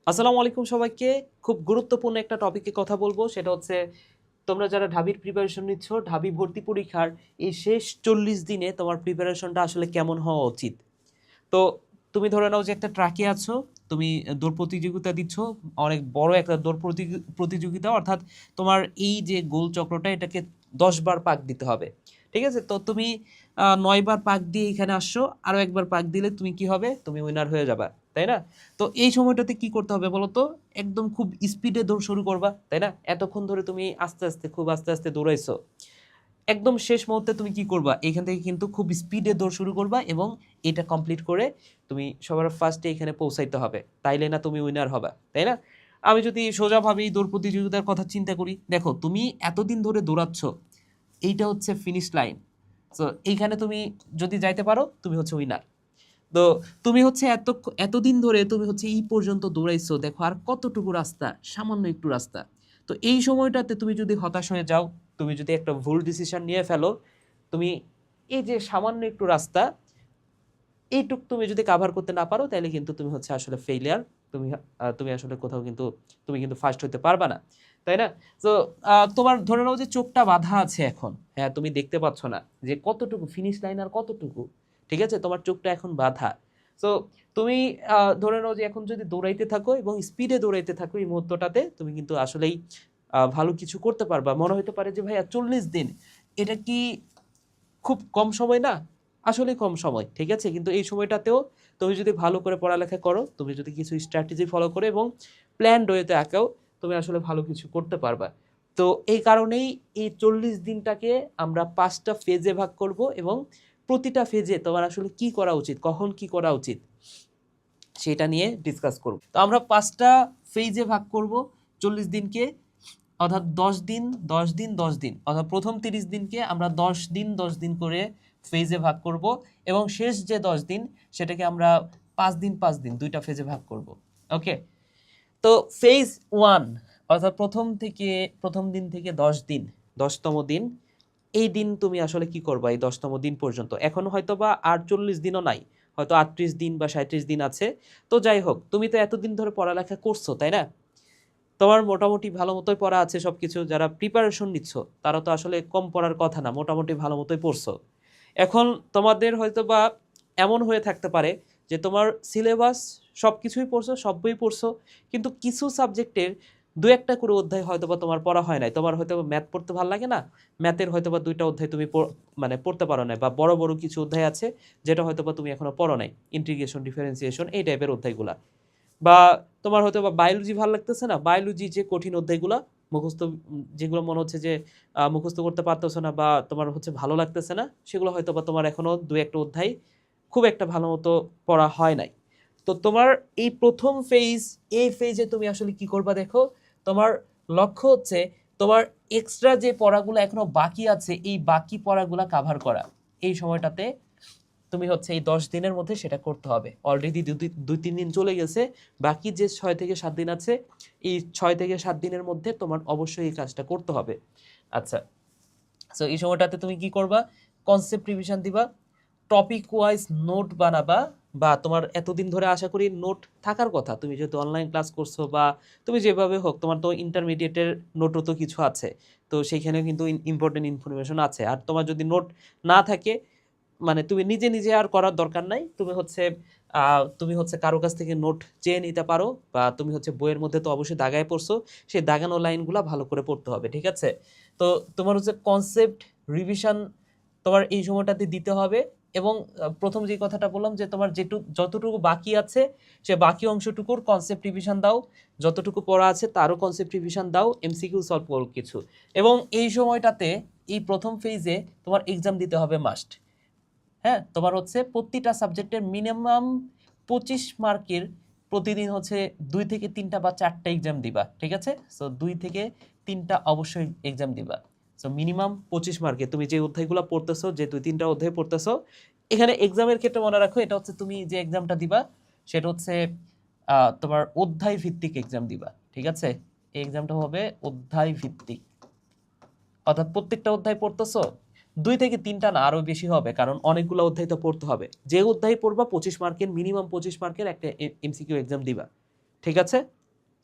আসসালামু আলাইকুম সবাইকে। খুব গুরুত্বপূর্ণ একটা টপিকে কথা বলবো, সেটা হচ্ছে তোমরা যারা ঢাবির প্রিপারেশন নিচ্ছ, ঢাবি ভর্তি পরীক্ষার এই শেষ 40 দিনে তোমার প্রিপারেশনটা আসলে কেমন হওয়া উচিত। তো তুমি ধরে নাও যে একটা ট্র্যাকে আছো, তুমি দৌড় প্রতিযোগিতা দিচ্ছ, অনেক বড় একটা প্রতিযোগিতা, অর্থাৎ তোমার এই যে গোল চক্রটা এটাকে 10 বার পাক দিতে হবে। ঠিক আছে, তো তুমি 9 বার পাক দিয়ে এখানে আসছো, আরো একবার পাক দিলে তুমি কি হবে, তুমি উইনার হয়ে যাবা, তাই না? তো এই সময়টাতে কি করতে হবে বলো তো? একদম খুব স্পিডে দৌড় শুরু করবা, তাই না? এতক্ষণ ধরে তুমি আস্তে আস্তে খুব আস্তে আস্তে দৌড়াইছো, একদম শেষ মুহূর্তে তুমি কি করবা, এখান থেকে কিন্তু খুব স্পিডে দৌড় শুরু করবা এবং এটা কমপ্লিট করে তুমি সবার ফার্স্টে এখানে পৌঁছাইতে হবে, তাইলে না তুমি উইনার হবা, তাই না? আমি যদি সোজাভাবে এই দৌড় প্রতিযোগিতার কথা চিন্তা করি, দেখো তুমি এতদিন ধরে দৌড়াচ্ছ, এইটা হচ্ছে ফিনিশ লাইন। সো এইখানে তুমি যদি যাইতে পারো তুমি হচ্ছে উইনার। তো তুমি হচ্ছে এতদিন ধরে তুমি হচ্ছে এই পর্যন্ত দৌড়াইছো, দেখো আর কতটুকু রাস্তা, সামান্য একটু রাস্তা। তো এই সময়টাতে তুমি যদি হতাশ হয়ে যাও, তুমি যদি একটা ভুল ডিসিশন নিয়ে ফেলো, তুমি এই যে সামান্য একটু রাস্তা, এইটুক তুমি যদি কাভার করতে না পারো, তাহলে কিন্তু তুমি হচ্ছে আসলে ফেইলিয়ার। তুমি আসলে কোথাও কিন্তু তুমি কিন্তু ফার্স্ট হতে পারবা না, তাই না? তো তোমার ধরে নাও যে চোখটা বাঁধা আছে এখন, হ্যাঁ তুমি দেখতে পাচ্ছ না যে কতটুকু ফিনিশ লাইন আর কতটুকু। ঠিক আছে, তোমার চোখটা এখন বাঁধা। তো তুমি ধরে নাও যে এখন যদি দৌড়াইতে থাকো এবং স্পিডে দৌড়াইতে থাকো, এই মুহূর্তটাতে তুমি কিন্তু আসলেই ভালো কিছু করতে পারবা। মনে হতে পারে যে ভাইয়া 40 দিন, এটা কি খুব কম সময় না? আসলে কম সময়, ঠিক আছে, কিন্তু এই সময়টাতেও তুমি যদি ভালো করে পড়ালেখা করো, তুমি যদি কিছু স্ট্র্যাটেজি ফলো করো এবং প্ল্যান ওয়েতে আঁকাও, তুমি আসলে ভালো কিছু করতে পারবা। তো এই কারণেই এই 40 দিনটাকে আমরা 5টা ফেজে ভাগ করব এবং প্রতিটা ফেজে তোমার আসলে কি করা উচিত, কখন কি করা উচিত, সেটা নিয়ে ডিসকাস করব। তো আমরা 5টা ফেজে ভাগ করব 40 দিনকে, অর্থাৎ 10 দিন 10 দিন 10 দিন, অর্থাৎ প্রথম 30 দিনকে আমরা 10 দিন 10 দিন করে ফেজে ভাগ করব এবং শেষ যে 10 দিন সেটাকে আমরা 5 দিন 5 দিন দুইটা ফেজে ভাগ করব। ওকে, তো ফেজ 1, অর্থাৎ প্রথম দিন থেকে 10 দিন, 10তম দিন, এই দিন তুমি আসলে কি করবা এই 10তম দিন পর্যন্ত? এখন হয়তো বা আর 40 দিনও নাই, হয়তো 38 দিন বা 37 দিন আছে। তো যাই হোক, তুমি তো এতদিন ধরে পড়ালেখা করছো, তাই না? তোমার মোটামুটি ভালো মতোই পড়া আছে সবকিছু। যারা প্রিপারেশন নিচ্ছ তারা তো আসলে কম পড়ার কথা না, মোটামুটি ভালো মতোই পড়ছো। এখন তোমাদের হয়তো বা এমন হয়ে থাকতে পারে যে তোমার সিলেবাস সবকিছুই পড়ছো, সব বই পড়ছো, কিন্তু কিছু সাবজেক্টের দু একটা করে অধ্যায় হয়তো বা তোমার পড়া হয় নাই। তোমার হয়তো ম্যাথ পড়তে ভালো লাগে না, ম্যাথের হয়তো বা দুইটা অধ্যায় তুমি মানে পড়তে পারো নাই, বা বড় বড় কিছু অধ্যায় আছে যেটা হয়তো বা তুমি এখনো পড়ো নাই, ইন্টিগ্রেশন ডিফারেন্সিয়েশন এই টাইপের অধ্যায়গুলা। বা তোমার হয়তো বা বায়োলজি ভালো লাগতেছে না, বায়োলজি যে কঠিন অধ্যায়গুলো মুখস্থ, যেগুলো মনে হচ্ছে যে মুখস্থ করতে পারতেছো না বা তোমার হচ্ছে ভালো লাগতেছে না, সেগুলো হয়তো বা তোমার এখনো দু একটা অধ্যায় খুব একটা ভালো মতো পড়া হয় নাই। তো তোমার এই প্রথম ফেজ, এই ফেজে তুমি আসলে কি করবা দেখো, তোমার লক্ষ্য হচ্ছে তোমার এক্সট্রা যে পড়াগুলো এখনো বাকি আছে এই বাকি পড়াগুলো কাভার করা। এই সময়টাতে তুমি হচ্ছে এই 10 দিনের মধ্যে সেটা করতে হবে। অলরেডি 2-3 দিন চলে গেছে, বাকি যে 6 থেকে 7 দিন আছে, এই 6 থেকে 7 দিনের মধ্যে তোমার অবশ্যই এই কাজটা করতে হবে। আচ্ছা, সো এই সময়টাতে তুমি কি করবা? কনসেপ্ট রিভিশন দিবা, টপিক ওয়াইজ নোট বানাবা। বা তোমার এতদিন ধরে আশা করি নোট থাকার কথা, তুমি যেহেতু অনলাইন ক্লাস করছো বা তুমি যেভাবে হোক, তোমার তো ইন্টারমিডিয়েটের নোটও তো কিছু আছে, তো সেইখানে কিন্তু ইম্পর্টেন্ট ইনফরমেশন আছে। আর তোমার যদি নোট না থাকে, মানে তুমি নিজে নিজে আর করার দরকার নাই, তুমি হচ্ছে কারো কাছ থেকে নোট চেয়ে নিতে পারো, বা তুমি হচ্ছে বইয়ের মধ্যে তো অবশ্যই দাগায় পড়ছো, সেই দাগানো লাইনগুলো ভালো করে পড়তে হবে, ঠিক আছে? তো তোমার হচ্ছে কনসেপ্ট রিভিশন তোমার এই সময়টাতে দিতে হবে। এবং প্রথম যে কথাটা বললাম যে তোমার যতটুকু বাকি আছে সে বাকি অংশটুকুর কনসেপ্ট রিভিশন দাও, যতটুকু পড়া আছে তারও কনসেপ্ট রিভিশন দাও, এমসিকিউ সলভ করো কিছু। এবং এই সময়টাতে, এই প্রথম ফেজে তোমার এক্সাম দিতে হবে মাস্ট। হ্যাঁ, তোমার হচ্ছে প্রতিটা সাবজেক্টের মিনিমাম 25 মার্কের, প্রতিদিন হচ্ছে 2 থেকে 3টা বা 4টা এক্সাম দিবা, ঠিক আছে? সো 2 থেকে 3টা অবশ্যই এক্সাম দিবা। সো মিনিমাম 25 মার্কে তুমি যে অধ্যায়গুলো পড়তেছো, যে 2-3টা অধ্যায় পড়তেছো, এখানে এক্সামের ক্ষেত্রে মনে রাখো এটা হচ্ছে তুমি যে এক্সামটা দিবা সেটা হচ্ছে তোমার অধ্যায় ভিত্তিক এক্সাম দিবা, ঠিক আছে? এই এক্সামটা হবে অধ্যায় ভিত্তিক, অর্থাৎ প্রত্যেকটা অধ্যায় পড়তেছো, 2 থেকে 3টা না আরো বেশি হবে, কারণ অনেকগুলো অধ্যায় তো পড়তে হবে। যে অধ্যায় পড়বা 25 মার্কের, মিনিমাম 25 মার্কের একটা এমসিকিউ এক্সাম দিবা, ঠিক আছে?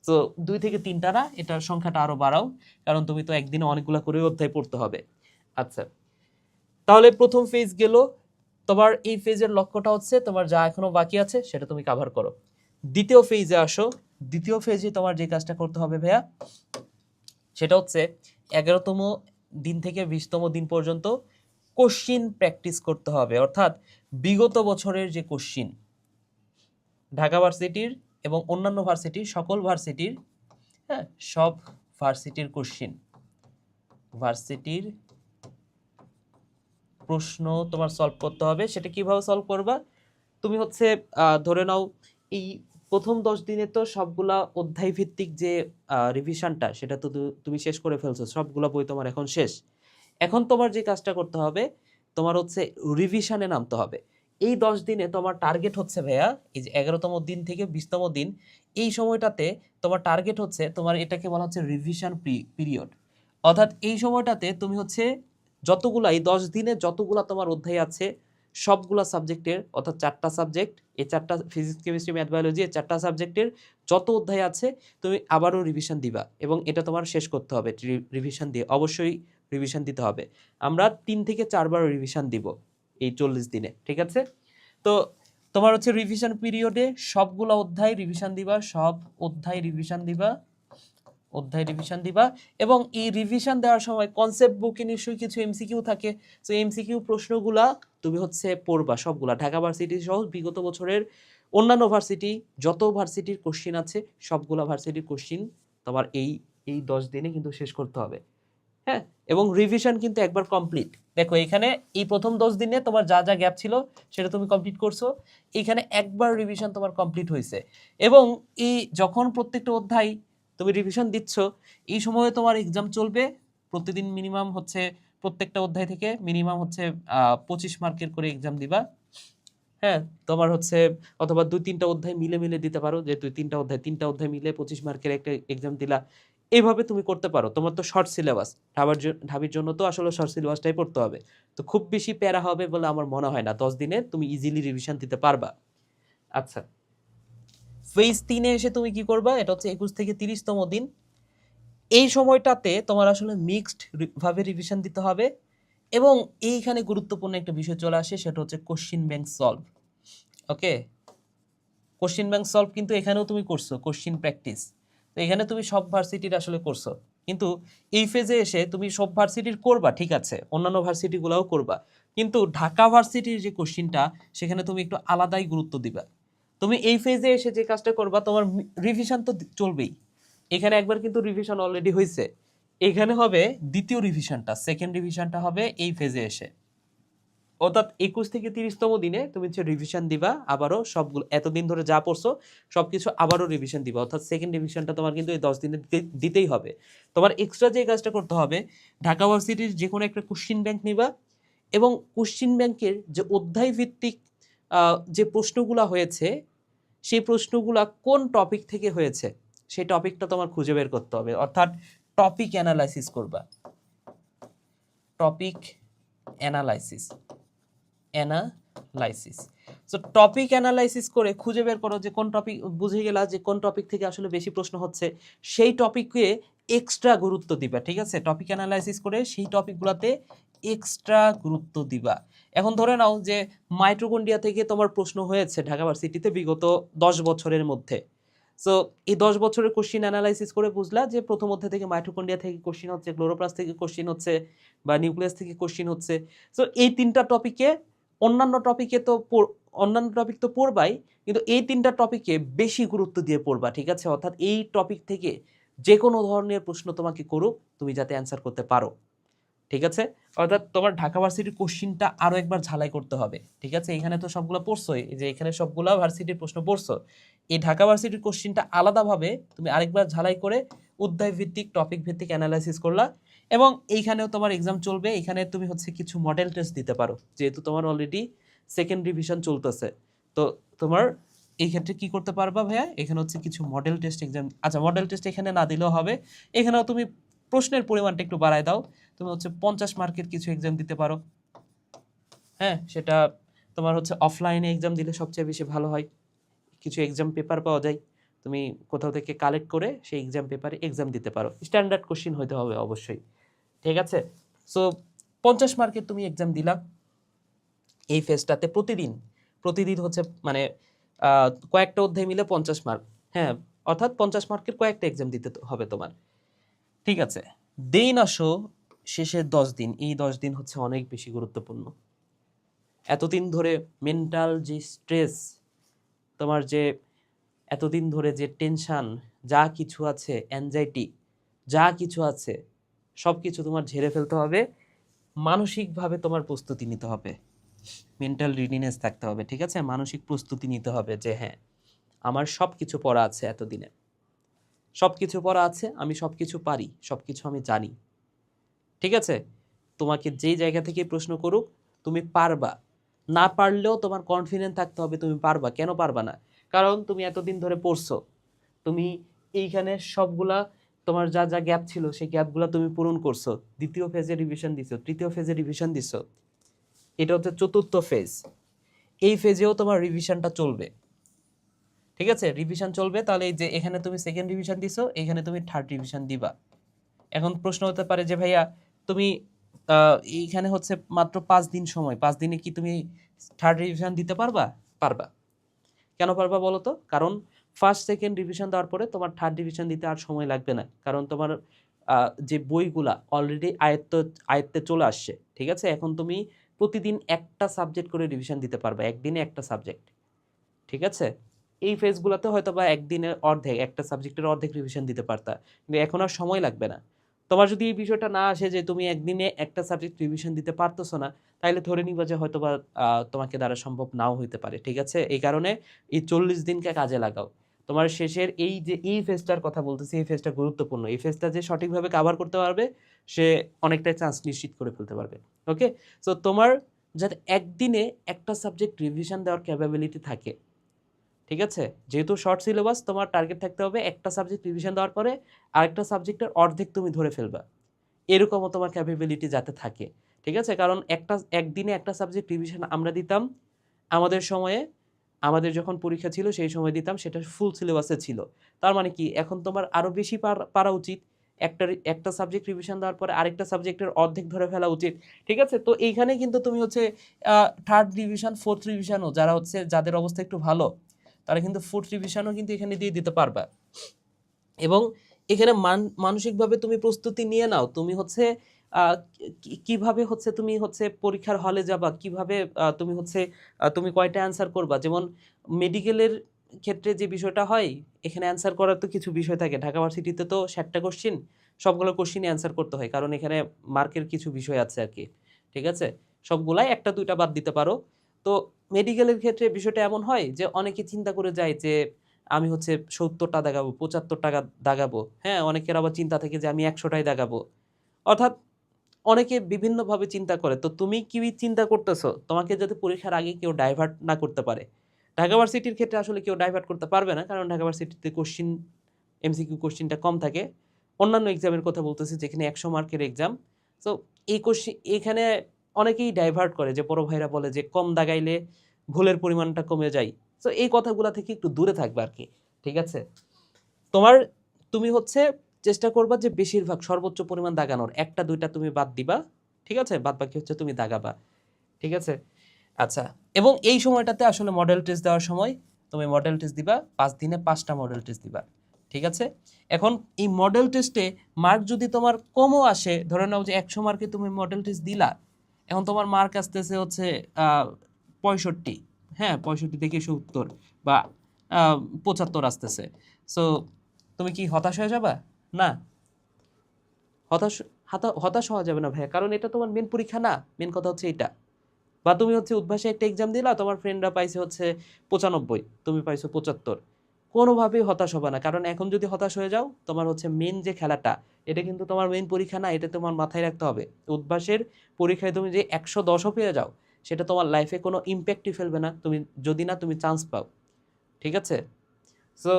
তো 2 থেকে 3টা না, এটার সংখ্যাটা আরো বাড়াও, কারণ তুমি তো একদিনে অনেকগুলা করে অধ্যায় পড়তে হবে। আচ্ছা, তাহলে প্রথম ফেজ গেল। তোমার এই ফেজের লক্ষ্যটা হচ্ছে তোমার যা এখনো বাকি আছে সেটা তুমি কভার করো। দ্বিতীয় ফেজে আসো। দ্বিতীয় ফেজে তোমার যে কাজটা করতে হবে ভাইয়া, সেটা হচ্ছে 11তম দিন থেকে 20তম দিন পর্যন্ত কোশ্চিন প্র্যাকটিস করতে হবে। অর্থাৎ বিগত বছরের যে কোশ্চিন, ঢাকা ভার্সিটির এবং অন্যান্য ভার্সিটির, সকল ভার্সিটির, হ্যাঁ সব ভার্সিটির কোশ্চিন, ভার্সিটির প্রশ্ন তোমার সলভ করতে হবে। সেটা কিভাবে সলভ করবা? তুমি হচ্ছে ধরে নাও এই প্রথম 10 দিনে তো সবগুলা অধ্যায় ভিত্তিক যে রিভিশনটা, সেটা তো তুমি শেষ করে ফেলছো, সবগুলা বই তোমার এখন শেষ। এখন তোমার যে কাজটা করতে হবে, তোমার হচ্ছে রিভিশনে নামতে হবে। এই 10 দিনে তোমার টার্গেট হচ্ছে ভাইয়া, এই যে 11তম দিন থেকে 20তম দিন, এই সময়টাতে তোমার টার্গেট হচ্ছে, তোমার এটাকে বলা হচ্ছে রিভিশন পিরিয়ড। অর্থাৎ এই সময়টাতে তুমি হচ্ছে যতগুলা, এই 10 দিনে যতগুলা তোমার অধ্যায় আছে সবগুলা সাবজেক্টের, অর্থাৎ 4টা সাবজেক্ট, এই 4টা ফিজিক্স, কেমিস্ট্রি, ম্যাথ, বায়োলজি, এই 4টা সাবজেক্টের যত অধ্যায় আছে তুমি আবারও রিভিশন দিবা, এবং এটা তোমার শেষ করতে হবে রিভিশন দিয়ে। অবশ্যই রিভিশন দিতে হবে। আমরা 3 থেকে 4 বার রিভিশন দিব এই 40 দিনে, ঠিক আছে? তো তোমার হচ্ছে রিভিশন পিরিয়ডে সবগুলা অধ্যায় রিভিশন দিবা, সব অধ্যায় রিভিশন দিবা, অধ্যায় রিভিশন দিবা। এবং এই রিভিশন দেওয়ার সময় কনসেপ্ট বুকে নিশ্চয়ই কিছু এমসিকিউ থাকে, তো এমসিকিউ প্রশ্নগুলা তুমি হচ্ছে পড়বা সবগুলা, ঢাকা ভার্সিটি সহ বিগত বছরের অন্যান্য ভার্সিটি, যত ভার্সিটির কোশ্চিন আছে সবগুলা ভার্সিটির কোশ্চিন তোমার এই এই 10 দিনে কিন্তু শেষ করতে হবে। হ্যাঁ, এবং রিভিশন কিন্তু একবার কমপ্লিট। দেখো এখানে এই প্রথম 10 দিনে তোমার যা যা গ্যাপ ছিল সেটা তুমি কমপ্লিট করছো, এখানে একবার রিভিশন তোমার কমপ্লিট হয়েছে। এবং এই যখন প্রত্যেকটা অধ্যায় তুমি রিভিশন দিচ্ছ, এই সময়ে তোমার এক্সাম চলবে প্রতিদিন মিনিমাম হচ্ছে, প্রত্যেকটা অধ্যায় থেকে মিনিমাম হচ্ছে 25 মার্কের করে এক্সাম দিবা। হ্যাঁ, তোমার হচ্ছে অথবা 2-3টা অধ্যায় মিলে মিলে দিতে পারো, যে 3টা অধ্যায় মিলে 25 মার্কের একটা এক্সাম দিলা। এইভাবে তুমি করতে পারো। তোমার তো শর্ট সিলেবাস, ঢাবির জন্য তো আসলে শর্ট সিলেবাসটাই পড়তে হবে। তো খুব বেশি প্যারা হবে বলে আমার মনে হয় না। 10 দিনে তুমি ইজিলি রিভিশন দিতে পারবা। আচ্ছা, ফেজ 3-এ এসে তুমি কি করবা? এটা হচ্ছে 21 থেকে 30তম দিন। এই সময়টাতে তোমার আসলে মিক্সড ভাবে রিভিশন দিতে হবে। এবং এইখানে গুরুত্বপূর্ণ একটা বিষয় চলে আসে, সেটা হচ্ছে কোশ্চিন ব্যাংক সলভ। ওকে, কোশ্চিন ব্যাংক সলভ কিন্তু এখানেও তুমি করছো, কোশ্চিন প্র্যাকটিস। তো এখানে তুমি সব ভার্সিটির আসলে করছো, কিন্তু এই ফেজে এসে তুমি সব ভার্সিটির করবা, ঠিক আছে, অন্যান্য ভার্সিটিগুলোও করবা, কিন্তু ঢাকা ভার্সিটির যে কোশ্চিনটা, সেখানে তুমি একটু আলাদাই গুরুত্ব দিবা। তুমি এই ফেজে এসে যে কাজটা করবা, তোমার রিভিশন তো চলবেই। এখানে একবার কিন্তু রিভিশন অলরেডি হয়েছে, এখানে হবে দ্বিতীয় রিভিশনটা, সেকেন্ড রিভিশনটা হবে এই ফেজে এসে। অর্থাৎ 21 থেকে 30তম দিনে তুমি হচ্ছে রিভিশন দিবা আবারও, সবগুলো এতদিন ধরে যা পড়ছো সবকিছু আবারও রিভিশন দিবা। অর্থাৎ সেকেন্ড রিভিশনটা তোমার কিন্তু এই 10 দিনে দিতেই হবে। তোমার এক্সট্রা যে কাজটা করতে হবে, ঢাকা ভার্সিটির যে কোনো একটা কোশ্চিন ব্যাংক নিবা, এবং কোশ্চিন ব্যাংকের যে অধ্যায় ভিত্তিক যে প্রশ্নগুলো হয়েছে, সেই প্রশ্নগুলো কোন টপিক থেকে হয়েছে সেই টপিকটা তোমার খুঁজে বের করতে হবে। অর্থাৎ টপিক অ্যানালাইসিস করবা, topic analysis, analysis. So topic analysis করে খুঁজে বের করো যে কোন টপিক, বুঝে গেলা যে কোন টপিক থেকে আসলে বেশি প্রশ্ন হচ্ছে, সেই টপিকে এক্সট্রা গুরুত্ব দিবা, ঠিক আছে? টপিক অ্যানালাইসিস করে সেই টপিকগুলোতে এক্সট্রা গুরুত্ব দিবা। এখন ধরে নাও যে মাইটোকন্ড্রিয়া থেকে তোমার প্রশ্ন হয়েছে ঢাকা ভার্সিটিতে বিগত 10 বছরের মধ্যে। সো এই 10 বছরের কোশ্চিন অ্যানালাইসিস করে বুঝলা যে প্রথম অধ্যায় থেকে মাইটোকন্ড্রিয়া থেকে কোশ্চিন হচ্ছে, ক্লোরোপ্লাস্ট থেকে কোশ্চিন হচ্ছে, বা নিউক্লিয়াস থেকে কোশ্চিন হচ্ছে। সো এই 3টা টপিকে, অন্যান্য টপিকে তো অন্যান্য টপিক তো পড়বাই, কিন্তু এই 3টা টপিকে বেশি গুরুত্ব দিয়ে পড়বা, ঠিক আছে? অর্থাৎ এই টপিক থেকে যে কোনো ধরনের প্রশ্ন তোমাকে করুক, তুমি যাতে অ্যান্সার করতে পারো, ঠিক আছে? অর্থাৎ তোমার ঢাকা ভার্সিটির কোশ্চিনটা আরো একবার ঝালাই করতে হবে, ঠিক আছে? এখানে তো সবগুলো পড়ছোই, যে এখানে সবগুলা ভার্সিটির প্রশ্ন পড়ছো, এই ঢাকা ভার্সিটির কোশ্চিনটা আলাদাভাবে তুমি আরেকবার ঝালাই করে অধ্যায় ভিত্তিক, টপিক ভিত্তিক অ্যানালাইসিস করলা। এবং এইখানেও তোমার এক্সাম চলবে, এখানে তুমি হচ্ছে কিছু মডেল টেস্ট দিতে পারো, যেহেতু তোমার অলরেডি সেকেন্ড রিভিশন চলতেছে। তো তোমার এই ক্ষেত্রে কি করতে পারবা ভাইয়া, এখানে হচ্ছে কিছু মডেল টেস্ট এক্সাম, আচ্ছা মডেল টেস্ট এখানে না দিলেও হবে, এখানেও তুমি প্রশ্নের পরিমাণটা একটু বাড়ায় দাও, তুমি হচ্ছে 50 মার্কের কিছু এক্সাম দিতে পারো। হ্যাঁ, সেটা তোমার হচ্ছে অফলাইনে এক্সাম দিলে সবচেয়ে বেশি ভালো হয়, কিছু এক্সাম পেপার পাওয়া যায়, তুমি কোথাও থেকে কালেক্ট করে সেই এক্সাম পেপারে এক্সাম দিতে পারো। স্ট্যান্ডার্ড কোশ্চিন হতে হবে অবশ্যই, ঠিক আছে? সো 50 মার্কের তুমি এক্সাম দিলা এই ফেজটাতে। প্রতিদিন প্রতিদিন হচ্ছে মানে কয়েকটা অধ্যায় মিলে 50 মার্ক, হ্যাঁ, অর্থাৎ 50 মার্কের কয়েকটা এক্সাম দিতে হবে তোমার, ঠিক আছে? দেন আসো শেষের 10 দিন। এই 10 দিন হচ্ছে অনেক বেশি গুরুত্বপূর্ণ। এতদিন ধরে মেন্টাল যে স্ট্রেস, তোমার যে এতদিন ধরে যে টেনশন, যা কিছু আছে, অ্যাংজাইটি, যা কিছু আছে, সব কিছু তোমার ঝেড়ে ফেলতে হবে। মানসিকভাবে তোমার প্রস্তুতি নিতে হবে, মেন্টাল রেডিনেস থাকতে হবে, ঠিক আছে? মানসিক প্রস্তুতি নিতে হবে যে হ্যাঁ, আমার সব কিছু পড়া আছে, এতদিনে সব কিছু পড়া আছে, আমি সব কিছু পারি, সব কিছু আমি জানি, ঠিক আছে? তোমাকে যেই জায়গা থেকে প্রশ্ন করুক তুমি পারবা। না পারলেও তোমার কনফিডেন্ট থাকতে হবে তুমি পারবা। কেন পারবা না? কারণ তুমি এতদিন ধরে পড়ছো, তুমি এইখানে সবগুলা তোমার যা যা গ্যাপ ছিল সেই গ্যাপগুলা তুমি পূরণ করছো। দ্বিতীয় ফেজে রিভিশন দিছো, তৃতীয় ফেজে রিভিশন দিছো, এটা হচ্ছে চতুর্থ ফেজ। এই ফেজেও তোমার রিভিশনটা চলবে, ঠিক আছে? রিভিশন চলবে। তাহলে এই যে এখানে তুমি সেকেন্ড রিভিশন দিছো, এখানে তুমি থার্ড রিভিশন দিবা। এখন প্রশ্ন হতে পারে যে ভাইয়া তুমি এইখানে হচ্ছে মাত্র 5 দিন সময়, 5 দিনে কি তুমি থার্ড রিভিশন দিতে পারবা? পারবা। কেন পারবা বলো তো? কারণ ফার্স্ট সেকেন্ড রিভিশন দেওয়ার পরে তোমার থার্ড রিভিশন দিতে আর সময় লাগবে না, কারণ তোমার যে বইগুলা অলরেডি আয়ত্তে চলে আসছে, ঠিক আছে? এখন তুমি প্রতিদিন একটা সাবজেক্ট করে রিভিশন দিতে পারবা, একদিনে একটা সাবজেক্ট, ঠিক আছে? এই ফেজগুলোতে হয়তো বা একদিনের অর্ধেক, একটা সাবজেক্টের অর্ধেক রিভিশন দিতে পারতা, কিন্তু এখন আর সময় লাগবে না। তোমার যদি এই বিষয়টা না আসে যে তুমি একদিনে একটা সাবজেক্ট রিভিশন দিতে পারতেছো না, তাহলে ধরে নিবা যে হয়তো বা তোমাকে দ্বারা সম্ভব নাও হইতে পারে, ঠিক আছে? এই কারণে এই 40 দিনকে কাজে লাগাও। তোমার শেষের এই যে এই ফেজটার কথা বলতেছি, এই ফেজটা গুরুত্বপূর্ণ। এই ফেজটা যে সঠিকভাবে কাভার করতে পারবে সে অনেকটাই চান্স নিশ্চিত করে ফেলতে পারবে। ওকে, সো তোমার যাতে একদিনে একটা সাবজেক্ট রিভিশন দেওয়ার ক্যাপাবিলিটি থাকে, ঠিক আছে? যেহেতু শর্ট সিলেবাস, তোমার টার্গেট থাকতে হবে একটা সাবজেক্ট রিভিশন দেওয়ার পরে আরেকটা সাবজেক্টের অর্ধেক তুমি ধরে ফেলবা, এরকমও তোমার ক্যাপাবিলিটি যাতে থাকে, ঠিক আছে? কারণ একদিনে একটা সাবজেক্ট রিভিশন আমরা দিতাম আমাদের সময়ে, আমাদের যখন পরীক্ষা ছিল সেই সময় দিতাম, সেটা ফুল সিলেবাসে ছিল। তার মানে কি এখন তোমার আরও বেশি পারা উচিত, একটা সাবজেক্ট রিভিশন দেওয়ার পরে আরেকটা সাবজেক্টের অর্ধেক ধরে ফেলা উচিত, ঠিক আছে? তো এইখানে কিন্তু তুমি হচ্ছে থার্ড রিভিশন, ফোর্থ রিভিশনও যারা হচ্ছে, যাদের অবস্থা একটু ভালো, তারা কিন্তু ফোর্থ রিভিশনও কিন্তু এখানে দিয়ে দিতে পারবা। এবং এখানে মানসিকভাবে তুমি প্রস্তুতি নিয়ে নাও, তুমি হচ্ছে কিভাবে হচ্ছে তুমি হচ্ছে পরীক্ষার হলে যাবা, কিভাবে তুমি হচ্ছে তুমি কয়টা অ্যান্সার করবা। যেমন মেডিকেলের ক্ষেত্রে যে বিষয়টা হয়, এখানে অ্যান্সার করার তো কিছু বিষয় থাকে। ঢাকা ভার্সিটিতে তো 60টা কোশ্চিন, সবগুলো কোশ্চিনই অ্যান্সার করতে হয়, কারণ এখানে মার্কের কিছু বিষয় আছে আর কি, ঠিক আছে? সবগুলাই একটা দুইটা বাদ দিতে পারো। তো মেডিকেলের ক্ষেত্রে বিষয়টা এমন হয় যে অনেকে চিন্তা করে যায় যে আমি হচ্ছে 70টা দাগাবো, 75 টাকা দাগাবো, হ্যাঁ? অনেকের আবার চিন্তা থাকে যে আমি 100টাই দাগাবো। অর্থাৎ অনেকে বিভিন্নভাবে চিন্তা করে। তো তুমি কি চিন্তা করতেছো? তোমাকে যাতে পরীক্ষার আগে কেউ ডাইভার্ট না করতে পারে। ঢাকা ভার্সিটির ক্ষেত্রে আসলে কেউ ডাইভার্ট করতে পারবে না, কারণ ঢাকা ভার্সিটিতে কোশ্চিন, এমসিকিউ কোশ্চিনটা কম থাকে। অন্যান্য এক্সামের কথা বলতেছি যেখানে 100 মার্কের এক্সাম। সো এই এখানে অনেকেই ডাইভার্ট করে, যে বড় ভাইরা বলে যে কম দাগাইলে ভুলের পরিমাণটা কমে যায়। সো এই কথাগুলা থেকে একটু দূরে থাকবে আর কি, ঠিক আছে? তুমি হচ্ছে চেষ্টা করবা যে বেশিরভাগ সর্বোচ্চ পরিমাণ দাগানোর, একটা দুইটা তুমি বাদ দিবা, ঠিক আছে? বাদ বাকি হচ্ছে তুমি দাগাবা, ঠিক আছে? আচ্ছা, এবং এই সময়টাতে আসলে মডেল টেস্ট দেওয়ার সময় তুমি মডেল টেস্ট দিবা, 5 দিনে 5টা মডেল টেস্ট দিবা, ঠিক আছে? এখন এই মডেল টেস্টে মার্ক যদি তোমার কমও আসে, ধরে নাও যে 100 মার্কে তুমি মডেল টেস্ট দিলা, এখন তোমার মার্ক আসতেছে হচ্ছে 65, হ্যাঁ, 65 থেকে 70 বা 75 আসতেছে। সো তুমি কি হতাশ হয়ে যাবা? না, হতাশ হতাশ হওয়া যাবে না ভাইয়া, কারণ এটা তোমার মেন পরীক্ষা না। মেন কথা হচ্ছে এটা। বা তুমি হচ্ছে উদ্ভাসে একটা এক্সাম দিলা, তোমার ফ্রেন্ডরা পাইছে হচ্ছে 95, তুমি পাইছো 75, কোনোভাবেই হতাশ হবে না। কারণ এখন যদি হতাশ হয়ে যাও, তোমার হচ্ছে মেন যে খেলাটা, এটা কিন্তু তোমার মেন পরীক্ষা না, এটা তোমার মাথায় রাখতে হবে। উদ্ভাসের পরীক্ষায় তুমি যে 110ও পেয়ে যাও, সেটা তোমার লাইফে কোনো ইম্প্যাক্টই ফেলবে না, তুমি যদি না তুমি চান্স পাও, ঠিক আছে? সো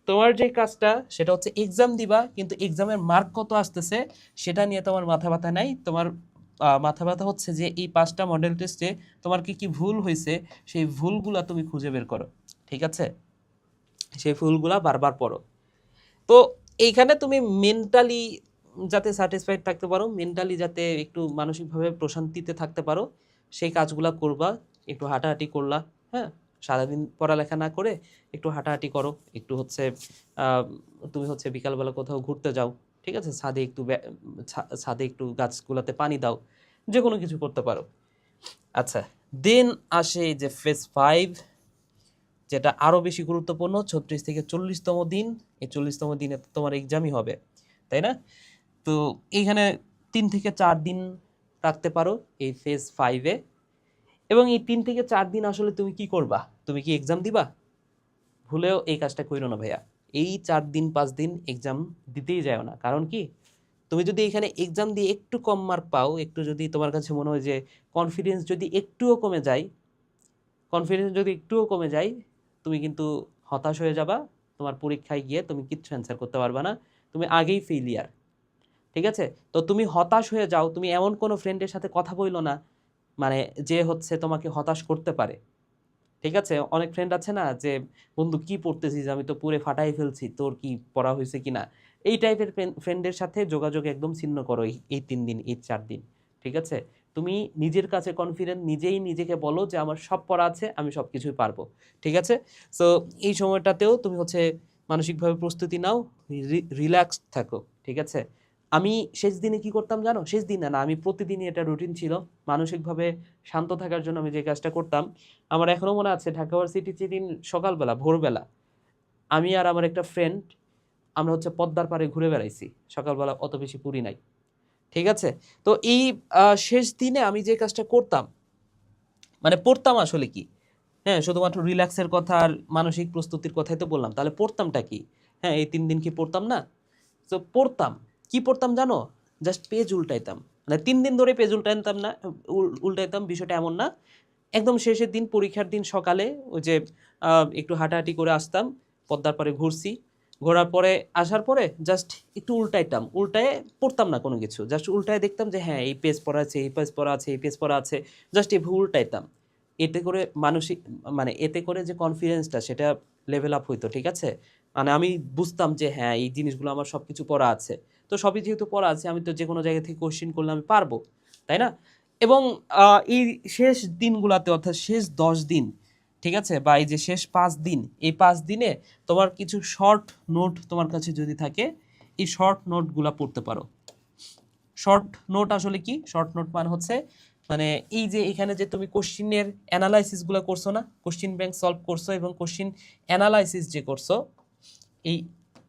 তোমার যে কাজটা সেটা হচ্ছে এক্সাম দিবা, কিন্তু এক্সামের মার্ক কত আসতেছে সেটা নিয়ে তোমার মাথা ব্যথা নাই। তোমার মাথা ব্যথা হচ্ছে যে এই 5টা মডেল টেস্টে তোমার কি কি ভুল হয়েছে, সেই ভুলগুলা তুমি খুঁজে বের করো, ঠিক আছে? সেই ফুলগুলা বারবার পড়ো। তো এইখানে তুমি মেন্টালি যাতে স্যাটিসফাইড থাকতে পারো, মেন্টালি যাতে একটু মানসিকভাবে প্রশান্তিতে থাকতে পারো, সেই কাজগুলা করবা। একটু হাঁটাহাঁটি করলা, হ্যাঁ, সারাদিন পড়ালেখা না করে একটু হাঁটাহাঁটি করো, একটু হচ্ছে আহ, তুমি হচ্ছে বিকালবেলা কোথাও ঘুরতে যাও, ঠিক আছে, ছাদে একটু গাছগুলাতে পানি দাও, যে কোনো কিছু করতে পারো। আচ্ছা, দেন আসে এই যে ফেজ 5, যেটা আরও বেশি গুরুত্বপূর্ণ, 36 থেকে 40তম দিন। এই 40তম দিনে তো তোমার এক্সামই হবে, তাই না? তো এইখানে 3 থেকে 4 দিন রাখতে পারো এই ফেজ 5-এ। এবং এই 3 থেকে 4 দিন আসলে তুমি কি করবা? তুমি কি এক্সাম দিবা? ভুলেও এই কাজটা কইরো না ভাইয়া। এই 4 দিন 5 দিন এক্সাম দিতেই যাও না। কারণ কি, তুমি যদি এখানে এক্সাম দিয়ে একটু কম মার্ক পাও, একটু যদি তোমার কাছে মনে হয় যে কনফিডেন্স যদি একটুও কমে যায়, তুমি কিন্তু হতাশ হয়ে যাবা। তোমার পরীক্ষায় গিয়ে তুমি কিচ্ছু অ্যান্সার করতে পারবা না, তুমি আগেই ফেইলিয়ার। ঠিক আছে? তো তুমি হতাশ হয়ে যাও, তুমি এমন কোনো ফ্রেন্ডের সাথে কথা বইলো না মানে যে হচ্ছে তোমাকে হতাশ করতে পারে। ঠিক আছে? অনেক ফ্রেন্ড আছে না যে, বন্ধু কি পড়তেছিস, আমি তো পুরে ফাটাই ফেলছি, তোর কি পড়া হয়েছে কিনা। এই টাইপের ফ্রেন্ডের সাথে যোগাযোগ একদম ছিন্ন করো এই 3 দিন, এই 4 দিন। ঠিক আছে? তুমি নিজের কাছে কনফিডেন্ট, নিজেই নিজেকে বলো যে আমার সব পড়া আছে, আমি সব কিছুই পারবো। ঠিক আছে? সো এই সময়টাতেও তুমি হচ্ছে মানসিকভাবে প্রস্তুতি নাও, রিল্যাক্স থাকো। ঠিক আছে? আমি শেষ দিনে কি করতাম জানো? শেষ দিনে না, আমি প্রতিদিনই, এটা রুটিন ছিল। মানসিকভাবে শান্ত থাকার জন্য আমি যে কাজটা করতাম, আমার এখনো মনে আছে, ঢাকা ভার্সিটি যেদিন সকালবেলা ভোরবেলা আমি আর আমার একটা ফ্রেন্ড, আমরা হচ্ছে পদ্মার পাড়ে ঘুরে বেড়াইছি সকালবেলা, অত বেশি পুরি নাই। ঠিক আছে? তো এই শেষ দিনে আমি যে কাজটা করতাম, মানে পড়তাম আসলে কি, হ্যাঁ, শুধুমাত্র রিল্যাক্সের কথা আর মানসিক প্রস্তুতির কথাই তো বললাম, তাহলে পড়তামটা কি? হ্যাঁ, এই 3 দিন কি পড়তাম না? তো পড়তাম, কি পড়তাম জানো? জাস্ট পেজ উল্টাইতাম। মানে 3 দিন ধরে পেজ উল্টাইতাম না, উল্টাইতাম, বিষয়টা এমন না। একদম শেষের দিন, পরীক্ষার দিন সকালে ওই যে একটু হাঁটাহাঁটি করে আসতাম, পদ্মার পাড়ে ঘুরছি, ঘোরার পরে আসার পরে জাস্ট একটু উল্টাইতাম, উল্টায় পড়তাম না কোনো কিছু, জাস্ট উল্টায় দেখতাম যে হ্যাঁ এই পেজ পড়া আছে, এই পেজ পড়া আছে, এই পেজ পড়া আছে, জাস্ট এভাবে উল্টাইতাম। এতে করে মানসিক, মানে এতে করে যে কনফিডেন্সটা সেটা লেভেল আপ হইতো। ঠিক আছে? মানে আমি বুঝতাম যে হ্যাঁ এই জিনিসগুলো আমার সব কিছু পড়া আছে, তো সবই যেহেতু পড়া আছে, আমি তো যে কোনো জায়গা থেকে কোশ্চেন করলে আমি পারবো, তাই না? এবং এই শেষ দিনগুলাতে, অর্থাৎ শেষ 10 দিন, ঠিক আছে, বা এই যে শেষ 5 দিন, এই 5 দিনে তোমার কিছু শর্ট নোট তোমার কাছে যদি থাকে, এই শর্ট নোটগুলা পড়তে পারো। শর্ট নোট আসলে কি? শর্ট নোট মানে হচ্ছে, মানে এই যে এখানে যে তুমি কোশ্চিনের অ্যানালাইসিসগুলো করছো না, কোশ্চিন ব্যাংক সলভ করছো এবং কোশ্চিন অ্যানালাইসিস যে করছো, এই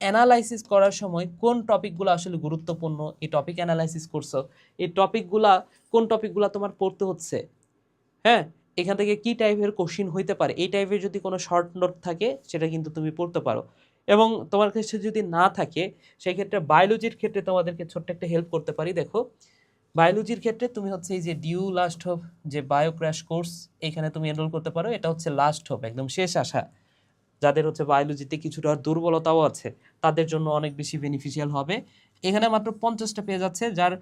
অ্যানালাইসিস করার সময় কোন টপিকগুলো আসলে গুরুত্বপূর্ণ, এই টপিক অ্যানালাইসিস করছো, এই টপিকগুলা, কোন টপিকগুলা তোমার পড়তে হচ্ছে, হ্যাঁ, এখান থেকে কি টাইপের কোশ্চিন হইতে পারে, এই টাইপের যদি কোনো শর্ট নোট থাকে সেটা কিন্তু তুমি পড়তে পারো। এবং তোমার কাছে যদি না থাকে, সেই ক্ষেত্রে বায়োলজির ক্ষেত্রে তোমাদেরকে ছোট্ট একটা হেল্প করতে পারি। দেখো, বায়োলজির ক্ষেত্রে তুমি হচ্ছে এই যে ডিউ লাস্ট হোপ যে বায়ো ক্র্যাশ কোর্স, এখানে তুমি এনরোল করতে পারো। এটা হচ্ছে লাস্ট হোপ, একদম শেষ আশা। যাদের হচ্ছে বায়োলজিতে কিছুটা দুর্বলতাও আছে, তাদের জন্য অনেক বেশি বেনিফিশিয়াল হবে। এখানে মাত্র 50টা পেজ আছে, যার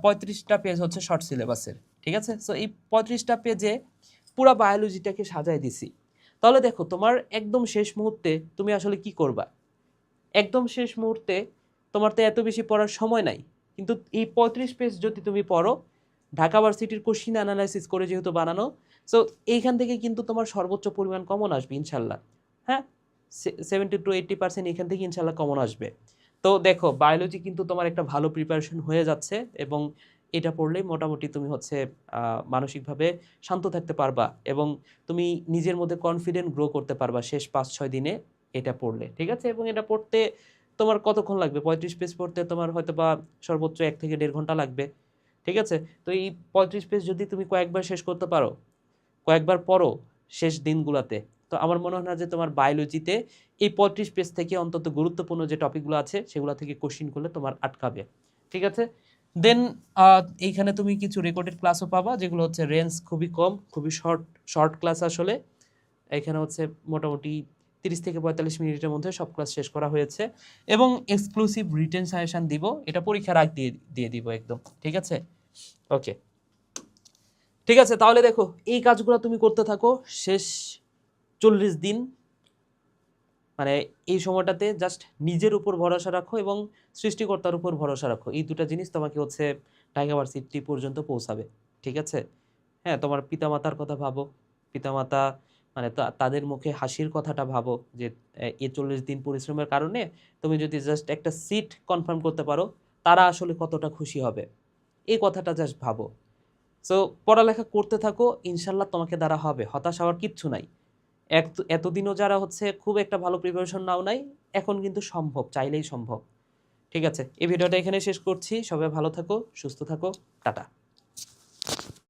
35টা পেজ হচ্ছে শর্ট সিলেবাসের। ঠিক আছে? সো এই 35টা পেজে পুরা বায়োলজিটাকে সাজায় দিছি। তাহলে দেখো, তোমার একদম শেষ মুহূর্তে তুমি আসলে কি করবা? একদম শেষ মুহূর্তে তোমার তো এত বেশি পড়ার সময় নাই, কিন্তু এই 35 পেজ যদি তুমি পড়ো, ঢাকা ভার্সিটির কোশ্চিন অ্যানালাইসিস করে যেহেতু বানানো, সো এইখান থেকে কিন্তু তোমার সর্বোচ্চ পরিমাণ কমন আসবে ইনশাল্লাহ। হ্যাঁ, 70 to 80% এখান থেকে ইনশাল্লাহ কমন আসবে। তো দেখো, বায়োলজি কিন্তু তোমার একটা ভালো প্রিপারেশন হয়ে যাচ্ছে, এবং এটা পড়লেই মোটামুটি তুমি হচ্ছে মানসিকভাবে শান্ত থাকতে পারবা, এবং তুমি নিজের মধ্যে কনফিডেন্ট গ্রো করতে পারবা শেষ 5-6 দিনে এটা পড়লে। ঠিক আছে? এবং এটা পড়তে তোমার কতক্ষণ লাগবে? 35 পেজ পড়তে তোমার হয়তো বা সর্বোচ্চ 1 থেকে 1.5 ঘন্টা লাগবে। ঠিক আছে? তো এই 35 পেজ যদি তুমি কয়েকবার শেষ করতে পারো, কয়েকবার পড়ো শেষ দিনগুলোতে, তো আমার মনে হয় না যে তোমার বায়োলজিতে এই 35 পেজ থেকে অন্তত গুরুত্বপূর্ণ যে টপিকগুলো আছে সেগুলো থেকে কোশ্চিন করলে তোমার আটকাবে। ঠিক আছে? দেন এইখানে তুমি কিছু রেকর্ডেড ক্লাসও পাবা, যেগুলো হচ্ছে রেঞ্জ খুবই কম, খুবই শর্ট শর্ট ক্লাস আসলে। এখানে হচ্ছে মোটামুটি 30 থেকে 45 মিনিটের মধ্যে সব ক্লাস শেষ করা হয়েছে, এবং এক্সক্লুসিভ রিটেন সাজেশন দিব, এটা পরীক্ষার আগ দিয়ে দিয়ে দিব একদম। ঠিক আছে? ওকে, ঠিক আছে, তাহলে দেখো এই কাজগুলো তুমি করতে থাকো শেষ 40 দিন। মানে এই সময়টাতে জাস্ট নিজের উপর ভরসা রাখো এবং সৃষ্টিকর্তার উপর ভরসা রাখো। এই দুটা জিনিস তোমাকে হচ্ছে ঢাকা ভার্সিটি পর্যন্ত পৌঁছাবে। ঠিক আছে? হ্যাঁ, তোমার পিতামাতার কথা ভাবো। পিতামাতা মানে তাদের মুখে হাসির কথাটা ভাবো যে এই 40 দিন পরিশ্রমের কারণে তুমি যদি জাস্ট একটা সিট কনফার্ম করতে পারো, তারা আসলে কতটা খুশি হবে। এই কথাটা জাস্ট ভাবো। সো পড়ালেখা করতে থাকো, ইনশাল্লাহ তোমাকে দ্বারা হবে। হতাশ হওয়ার কিচ্ছু নাই। এতদিনও যারা হচ্ছে খুব একটা ভালো প্রিপারেশন নাও নাই, এখন কিন্তু সম্ভব, চাইলেই সম্ভব। ঠিক আছে? এই ভিডিওটা এখানে শেষ করছি। সবাই ভালো থাকো, সুস্থ থাকো। টাটা।